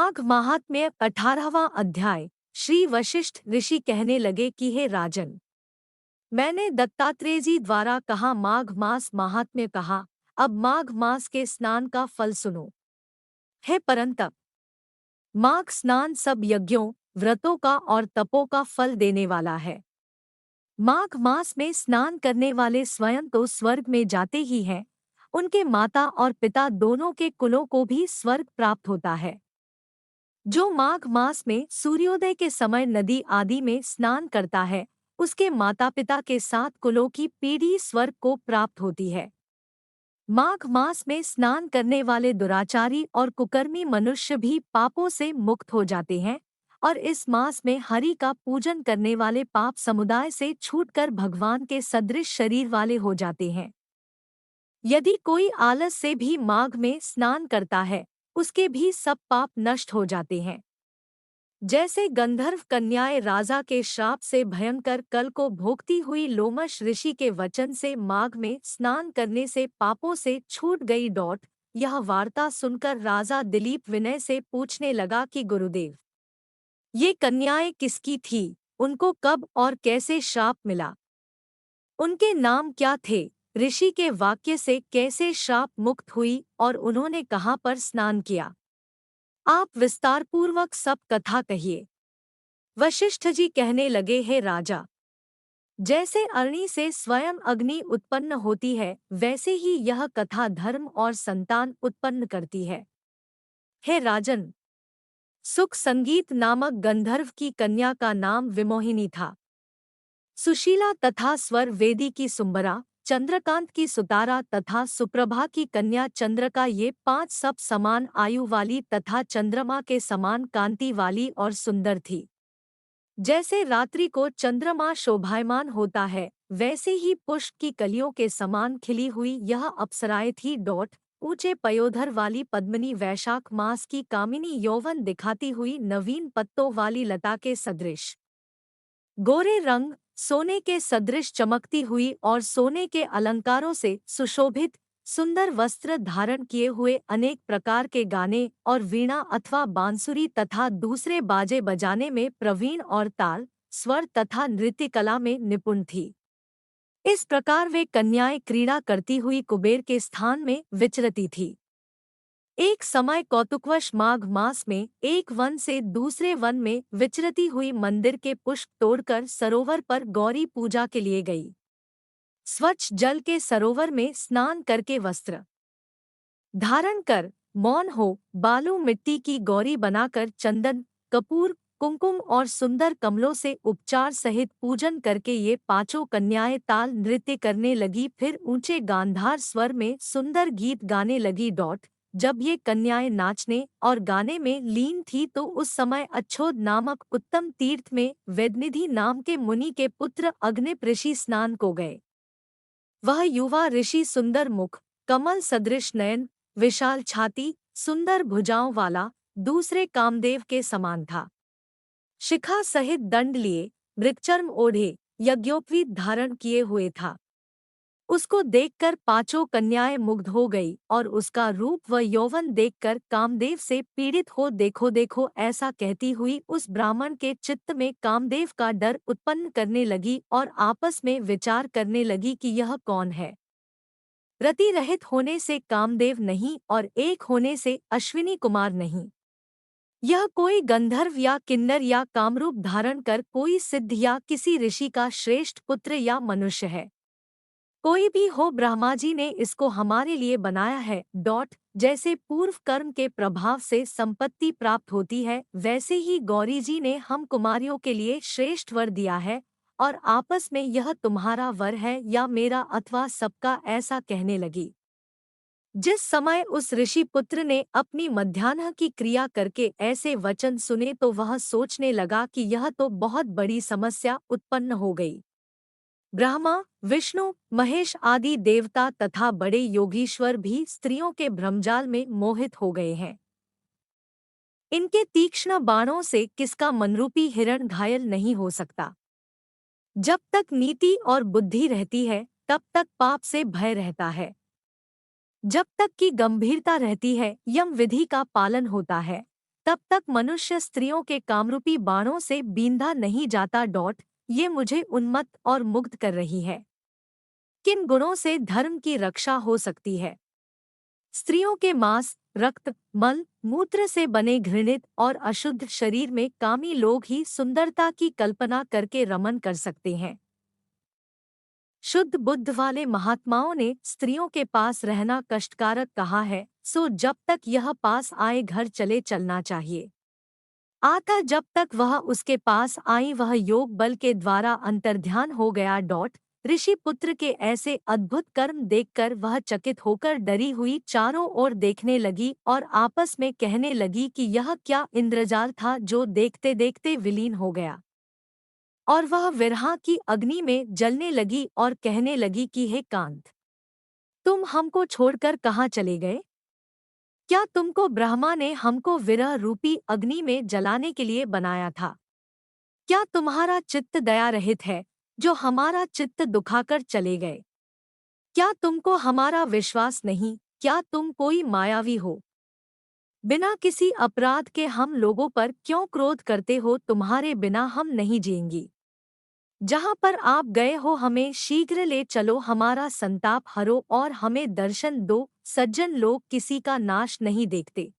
माघ महात्म्य 18वां अध्याय। श्री वशिष्ठ ऋषि कहने लगे कि हे राजन, मैंने दत्तात्रेय जी द्वारा कहा माघ मास महात्म्य कहा, अब माघ मास के स्नान का फल सुनो। हे परंतप, माघ स्नान सब यज्ञों, व्रतों का और तपों का फल देने वाला है। माघ मास में स्नान करने वाले स्वयं तो स्वर्ग में जाते ही हैं, उनके माता और पिता दोनों के कुलों को भी स्वर्ग प्राप्त होता है। जो माघ मास में सूर्योदय के समय नदी आदि में स्नान करता है, उसके माता पिता के 7 कुलों की पीढ़ी स्वर्ग को प्राप्त होती है। माघ मास में स्नान करने वाले दुराचारी और कुकर्मी मनुष्य भी पापों से मुक्त हो जाते हैं और इस मास में हरि का पूजन करने वाले पाप समुदाय से छूटकर भगवान के सदृश शरीर वाले हो जाते हैं। यदि कोई आलस से भी माघ में स्नान करता है, उसके भी सब पाप नष्ट हो जाते हैं। जैसे गंधर्व कन्याएं राजा के श्राप से भयंकर कल को भोगती हुई लोमश ऋषि के वचन से माघ में स्नान करने से पापों से छूट गई। यह वार्ता सुनकर राजा दिलीप विनय से पूछने लगा कि गुरुदेव, ये कन्याएं किसकी थी, उनको कब और कैसे श्राप मिला, उनके नाम क्या थे, ऋषि के वाक्य से कैसे श्राप मुक्त हुई और उन्होंने कहाँ पर स्नान किया? आप विस्तारपूर्वक सब कथा कहिए। वशिष्ठ जी कहने लगे, हे राजा, जैसे अग्नि से स्वयं अग्नि उत्पन्न होती है, वैसे ही यह कथा धर्म और संतान उत्पन्न करती है। हे राजन, सुख संगीत नामक गंधर्व की कन्या का नाम विमोहिनी था। सुशीला तथा स्वर वेदी की सुंबरा, चंद्रकांत की सुतारा तथा सुप्रभा की कन्या चंद्रका, ये 5 सब समान आयु वाली तथा चंद्रमा के समान कांति वाली और सुंदर थी। जैसे रात्रि को चंद्रमा शोभायमान होता है, वैसे ही पुष्प की कलियों के समान खिली हुई यह अप्सराएं थी। ऊंचे पयोधर वाली पद्मिनी, वैशाख मास की कामिनी, यौवन दिखाती हुई नवीन पत्तों वाली लता के सदृश, गोरे रंग, सोने के सदृश चमकती हुई और सोने के अलंकारों से सुशोभित, सुंदर वस्त्र धारण किए हुए, अनेक प्रकार के गाने और वीणा अथवा बांसुरी तथा दूसरे बाजे बजाने में प्रवीण और ताल, स्वर तथा नृत्य कला में निपुण थी। इस प्रकार वे कन्याएं क्रीड़ा करती हुई कुबेर के स्थान में विचरती थी। एक समय कौतुकवश माघ मास में एक वन से दूसरे वन में विचरती हुई मंदिर के पुष्प तोड़कर सरोवर पर गौरी पूजा के लिए गई। स्वच्छ जल के सरोवर में स्नान करके वस्त्र धारण कर मौन हो बालू मिट्टी की गौरी बनाकर चंदन, कपूर, कुमकुम और सुंदर कमलों से उपचार सहित पूजन करके ये 5 कन्याएं ताल नृत्य करने लगी, फिर ऊंचे गांधार स्वर में सुंदर गीत गाने लगी। जब ये कन्याएं नाचने और गाने में लीन थी तो उस समय अच्छोद नामक उत्तम तीर्थ में वेदनिधि नाम के मुनि के पुत्र अग्निप ऋषि स्नान को गए। वह युवा ऋषि सुंदर मुख, कमल सदृश नयन, विशाल छाती, सुंदर भुजाओं वाला, दूसरे कामदेव के समान था। शिखा सहित दंड लिए, मृगचर्म ओढ़े, यज्ञोपवीत धारण किए हुए था। उसको देखकर 5 कन्याएं मुग्ध हो गई और उसका रूप व यौवन देखकर कामदेव से पीड़ित हो देखो देखो ऐसा कहती हुई उस ब्राह्मण के चित्त में कामदेव का डर उत्पन्न करने लगी और आपस में विचार करने लगी कि यह कौन है। रति रहित होने से कामदेव नहीं और एक होने से अश्विनी कुमार नहीं। यह कोई गंधर्व या किन्नर या कामरूप धारण कर कोई सिद्ध या किसी ऋषि का श्रेष्ठ पुत्र या मनुष्य है। कोई भी हो, ब्रह्मा जी ने इसको हमारे लिए बनाया है। जैसे पूर्व कर्म के प्रभाव से संपत्ति प्राप्त होती है, वैसे ही गौरी जी ने हम कुमारियों के लिए श्रेष्ठ वर दिया है और आपस में यह तुम्हारा वर है या मेरा अथवा सबका, ऐसा कहने लगी। जिस समय उस ऋषि पुत्र ने अपनी मध्याह्न की क्रिया करके ऐसे वचन सुने तो वह सोचने लगा कि यह तो बहुत बड़ी समस्या उत्पन्न हो गई। ब्रह्मा, विष्णु, महेश आदि देवता तथा बड़े योगीश्वर भी स्त्रियों के भ्रमजाल में मोहित हो गए हैं। इनके तीक्ष्ण बाणों से किसका मनरूपी हिरण घायल नहीं हो सकता। जब तक नीति और बुद्धि रहती है, तब तक पाप से भय रहता है। जब तक की गंभीरता रहती है, यम विधि का पालन होता है। तब तक मनुष्य स्त्रियों के कामरूपी बाणों से बींधा नहीं जाता। ये मुझे उन्मत्त और मुग्ध कर रही है। किन गुणों से धर्म की रक्षा हो सकती है? स्त्रियों के मांस, रक्त, मल, मूत्र से बने घृणित और अशुद्ध शरीर में कामी लोग ही सुंदरता की कल्पना करके रमन कर सकते हैं। शुद्ध बुद्ध वाले महात्माओं ने स्त्रियों के पास रहना कष्टकारक कहा है, सो जब तक यह पास आए घर चले चलना चाहिए। आता जब तक वह उसके पास आई वह योग बल के द्वारा अंतर्ध्यान हो गया। ऋषि पुत्र के ऐसे अद्भुत कर्म देखकर वह चकित होकर डरी हुई चारों ओर देखने लगी और आपस में कहने लगी कि यह क्या इंद्रजाल था जो देखते देखते विलीन हो गया। और वह विरहा की अग्नि में जलने लगी और कहने लगी कि हे कांत, तुम हमको छोड़कर कहाँ चले गए? क्या तुमको ब्रह्मा ने हमको विरह रूपी अग्नि में जलाने के लिए बनाया था? क्या तुम्हारा चित्त दया रहित है जो हमारा चित्त दुखाकर चले गए? क्या तुमको हमारा विश्वास नहीं? क्या तुम कोई मायावी हो? बिना किसी अपराध के हम लोगों पर क्यों क्रोध करते हो? तुम्हारे बिना हम नहीं जिएंगी। जहाँ पर आप गए हो हमें शीघ्र ले चलो, हमारा संताप हरो और हमें दर्शन दो। सज्जन लोग किसी का नाश नहीं देखते।